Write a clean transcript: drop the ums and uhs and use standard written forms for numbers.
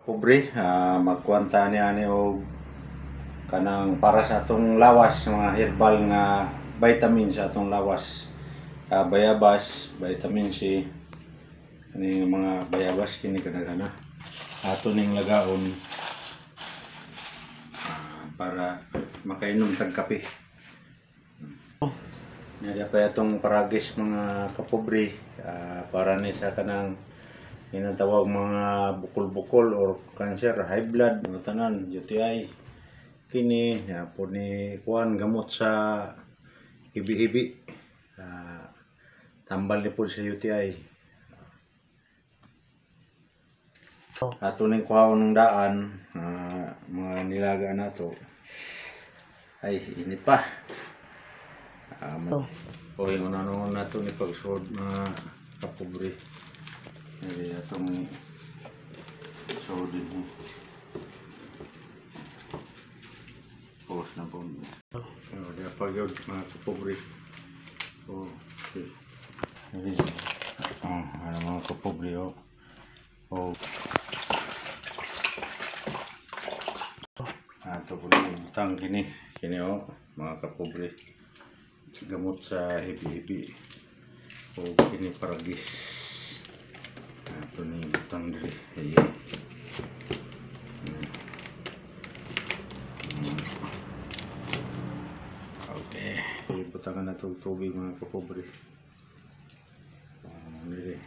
Pobre, magkuwanta ni ani og kanang para sa atong lawas, mga herbal nga vitamin sa atong lawas. Bayabas, vitamin C, ani mga bayabas kini kanagana. Ato ning lagaon para makainom tag kape. Nada pa itong paragis mga kapobre, para ni sa kanang tinatawag mga bukol-bukol or cancer, high blood, mga tanan, UTI. Kini po ni kuan gamot sa hibi-hibi. Tambal ni po sa UTI. Ato ning kuhaon ng daan, mga nilaga na to. Ay, init pa. O yung ano na to ni pagsuod na kapobre. Jadi atong suodin ni. Pos na po. Dia pagod mga kapobre. So, okay. Jadi, ano mga kapobre o. Ato po yung utang kini o mga kapobre. Gamot sa hibi-hibi. O kini paragis. Ito ni butang diri. Okay. Butangan na itong tubig mga kapobre. Diri.